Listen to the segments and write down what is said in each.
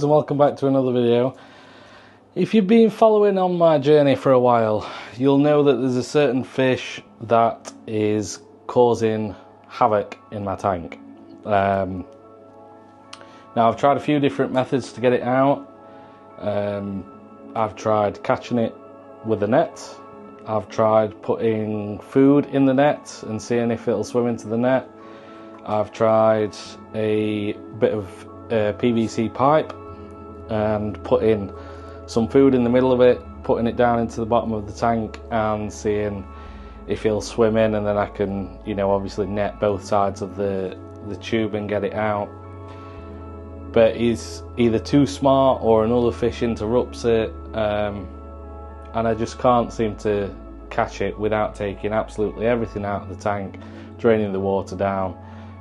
And welcome back to another video. If you've been following on my journey for a while, you'll know that there's a certain fish that is causing havoc in my tank. Now I've tried a few different methods to get it out. I've tried catching it with a net. I've tried putting food in the net and seeing if it'll swim into the net. I've tried a bit of PVC pipe and putting some food in the middle of it, putting it down into the bottom of the tank and seeing if he'll swim in, and then I can, obviously net both sides of the tube and get it out. But he's either too smart or another fish interrupts it, and I just can't seem to catch it without taking absolutely everything out of the tank, draining the water down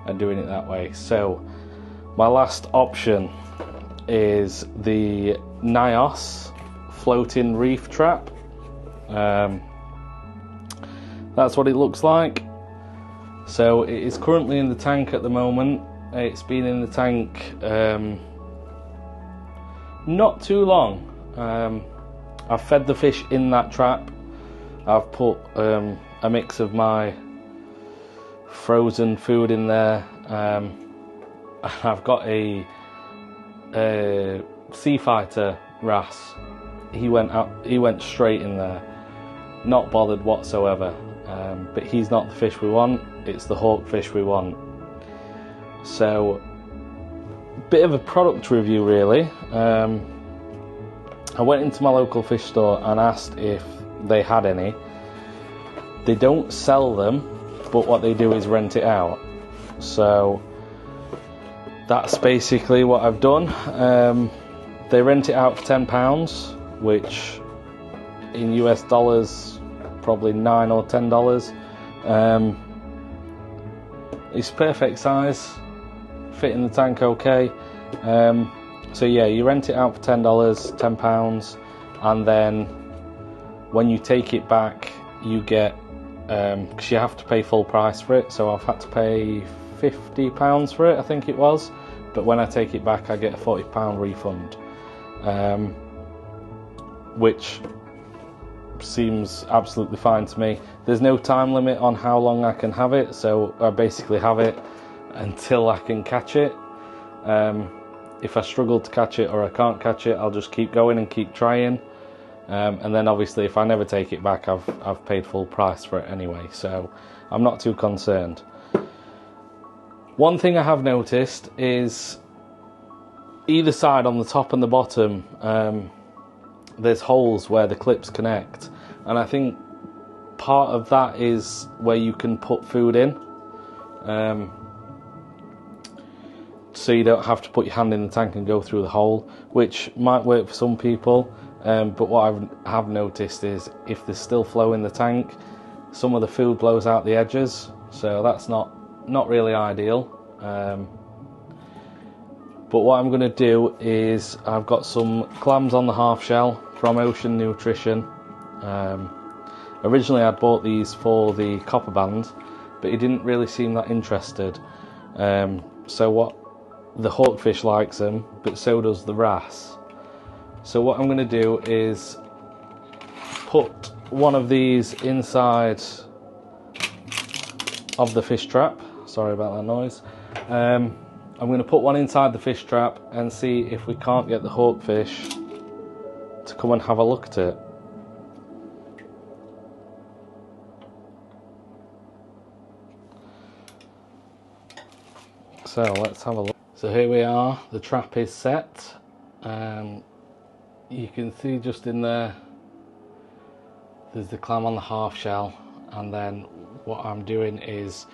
and doing it that way. So my last option is the Nios floating reef trap. That's what it looks like. So it is currently in the tank at the moment. It's been in the tank not too long. I've fed the fish in that trap. I've put a mix of my frozen food in there. I've got a sea fighter wrasse. He went straight in there, not bothered whatsoever. But he's not the fish we want. It's the hawkfish we want. So, bit of a product review really. I went into my local fish store and asked if they had any. They don't sell them, but what they do is rent it out. So that's basically what I've done. They rent it out for £10, which in US dollars probably $9 or $10. It's perfect size, fit in the tank okay. So yeah, you rent it out for £10, and then when you take it back, you get, because you have to pay full price for it, so I've had to pay £50 for it, I think it was, but when I take it back I get a £40 refund, which seems absolutely fine to me. There's no time limit on how long I can have it, so I basically have it until I can catch it. If I struggle to catch it or I can't catch it, I'll just keep going and keep trying. And then obviously if I never take it back, I've paid full price for it anyway, so I'm not too concerned. One thing I have noticed is either side, on the top and the bottom, there's holes where the clips connect, and I think part of that is where you can put food in, so you don't have to put your hand in the tank and go through the hole, which might work for some people. But what I have noticed is if there's still flow in the tank, some of the food blows out the edges, so that's not really ideal. But what I'm going to do is I've got some clams on the half shell from Ocean Nutrition. Originally I'd bought these for the copper band, but he didn't really seem that interested. So what, the hawkfish likes them, but so does the wrasse. So what I'm going to do is put one of these inside of the fish trap. Sorry about that noise. I'm going to put one inside the fish trap and see if we can't get the hawkfish to come and have a look at it. So let's have a look. So here we are, the trap is set. You can see just in there, there's the clam on the half shell, and then what I'm doing is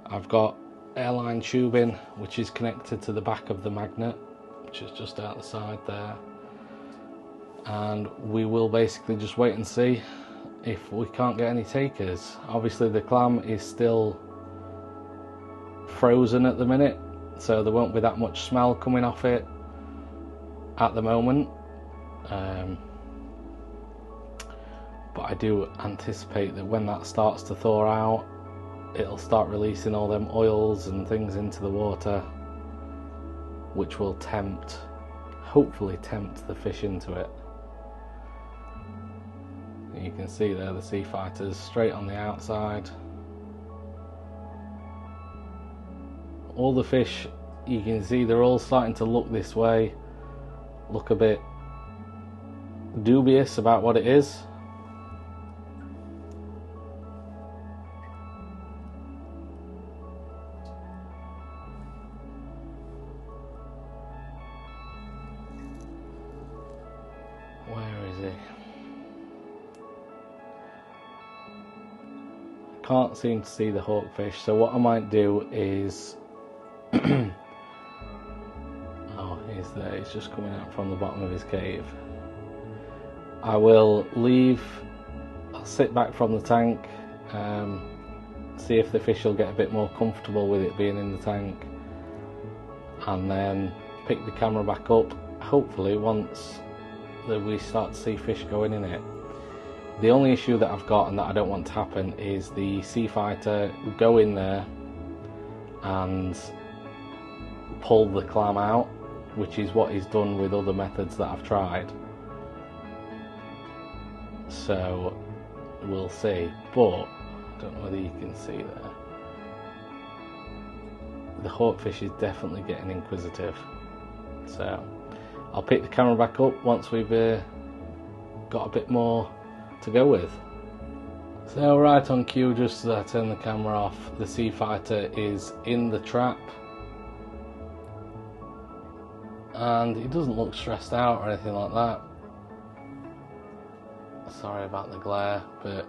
I've got airline tubing which is connected to the back of the magnet, which is just out the side there, and we will basically just wait and see if we can't get any takers. Obviously the clam is still frozen at the minute, so there won't be that much smell coming off it at the moment. But I do anticipate that when that starts to thaw out, it'll start releasing all them oils and things into the water, which will tempt hopefully tempt the fish into it. You can see there the sea fighters straight on the outside. All the fish, you can see they're all starting to look this way, look a bit dubious about what it is. Where is he? Can't seem to see the hawkfish, so what I might do is oh, he's there, he's just coming out from the bottom of his cave. I will leave, I'll sit back from the tank, see if the fish will get a bit more comfortable with it being in the tank, and then pick the camera back up, hopefully once that we start to see fish going in it. The only issue that I've got and that I don't want to happen is the sea fighter go in there and pull the clam out, which is what he's done with other methods that I've tried. So we'll see, but I don't know whether you can see there. The hawkfish is definitely getting inquisitive. So I'll pick the camera back up once we've got a bit more to go with. So right on cue, just as I turn the camera off, the sea fighter is in the trap and he doesn't look stressed out or anything like that. Sorry about the glare, but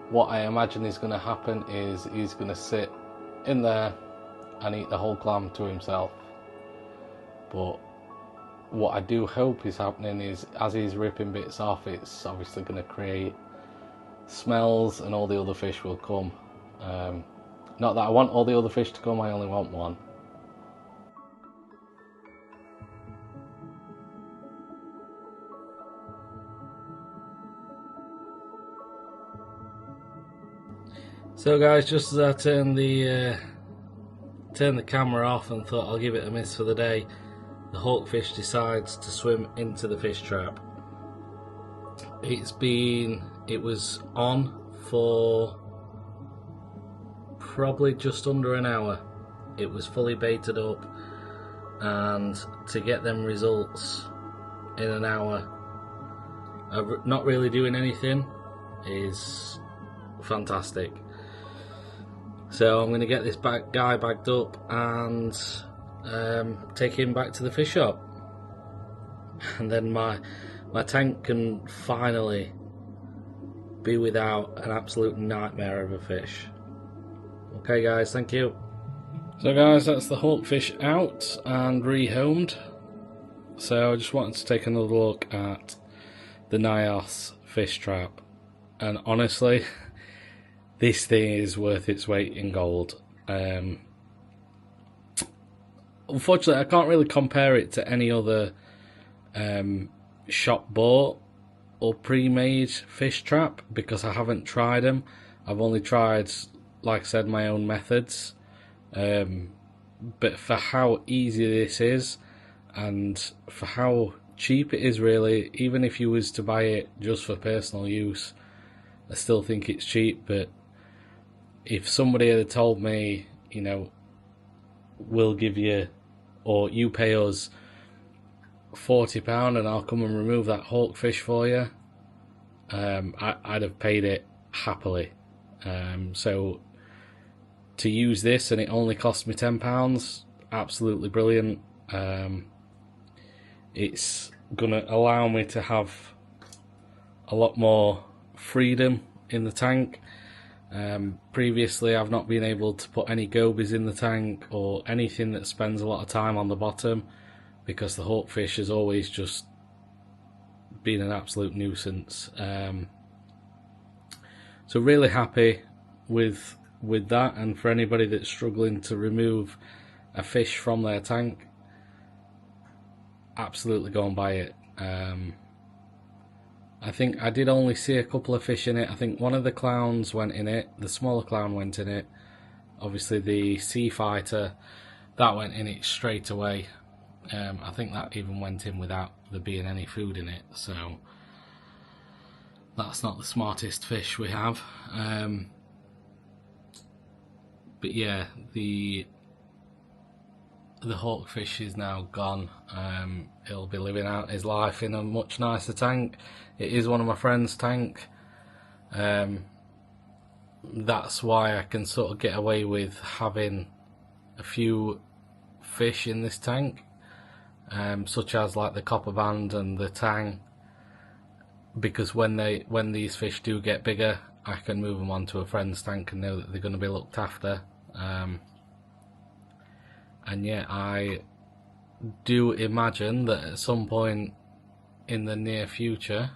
what I imagine is going to happen is he's going to sit in there and eat the whole clam to himself. But what I do hope is happening is, as he's ripping bits off, it's obviously going to create smells and all the other fish will come. Not that I want all the other fish to come, I only want one. So guys, just as I turned the camera off and thought I'll give it a miss for the day, the hawkfish decides to swim into the fish trap. It was on for probably just under an hour. It was fully baited up, and to get them results in an hour of not really doing anything is fantastic. So I'm going to get this guy bagged up and take him back to the fish shop, and then my tank can finally be without an absolute nightmare of a fish. Okay guys, thank you. So guys, that's the hawkfish out and rehomed. So I just wanted to take another look at the Nios fish trap, and honestly this thing is worth its weight in gold. Unfortunately, I can't really compare it to any other shop bought or pre-made fish trap because I haven't tried them. I've only tried, like I said, my own methods. But for how easy this is and for how cheap it is, really, even if you was to buy it just for personal use, I still think it's cheap. But if somebody had told me, you know, we'll give you, or you pay us £40 and I'll come and remove that hawkfish for you, I'd have paid it happily. So to use this and it only cost me £10, absolutely brilliant. It's gonna allow me to have a lot more freedom in the tank. Previously I've not been able to put any gobies in the tank or anything that spends a lot of time on the bottom because the hawkfish has always just been an absolute nuisance. So really happy with that, and for anybody that's struggling to remove a fish from their tank, absolutely go and buy it. I think I did only see a couple of fish in it. I think one of the clowns went in it, the smaller clown went in it. Obviously the sea fighter, that went in it straight away. I think that even went in without there being any food in it, so that's not the smartest fish we have. But yeah, the hawkfish is now gone. He'll be living out his life in a much nicer tank. It is one of my friend's tank. That's why I can sort of get away with having a few fish in this tank, such as like the copper band and the tang, because when these fish do get bigger, I can move them onto a friend's tank and know that they're going to be looked after. And yeah, I do imagine that at some point in the near future,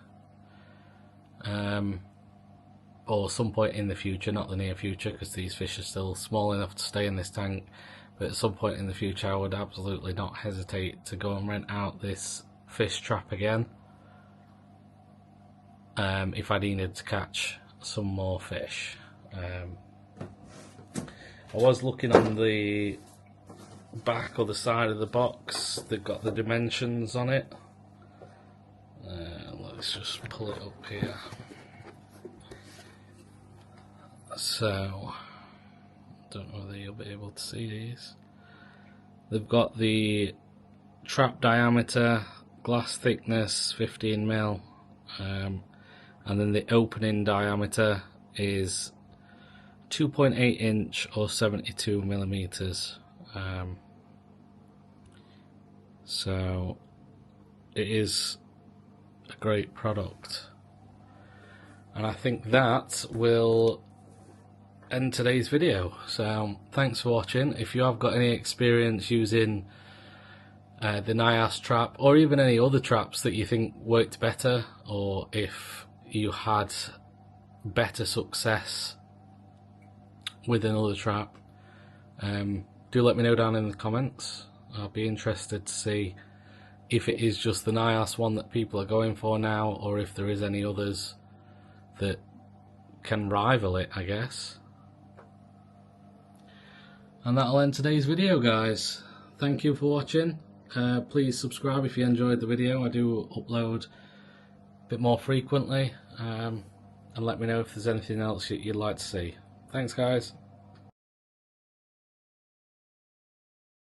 or some point in the future, not the near future, because these fish are still small enough to stay in this tank, but at some point in the future I would absolutely not hesitate to go and rent out this fish trap again, if I needed to catch some more fish. I was looking on the back or the side of the box, they've got the dimensions on it. Let's just pull it up here. So, don't know whether you'll be able to see these. They've got the trap diameter, glass thickness 15mm, and then the opening diameter is 2.8 inch or 72mm. So it is a great product, and I think that will end today's video. So thanks for watching. If you have got any experience using the NIAS trap, or even any other traps that you think worked better, or if you had better success with another trap, do let me know down in the comments. I'll be interested to see if it is just the NIAS one that people are going for now, or if there is any others that can rival it, I guess. And that'll end today's video, guys. Thank you for watching. Please subscribe if you enjoyed the video. I do upload a bit more frequently, and let me know if there's anything else you'd like to see. Thanks, guys.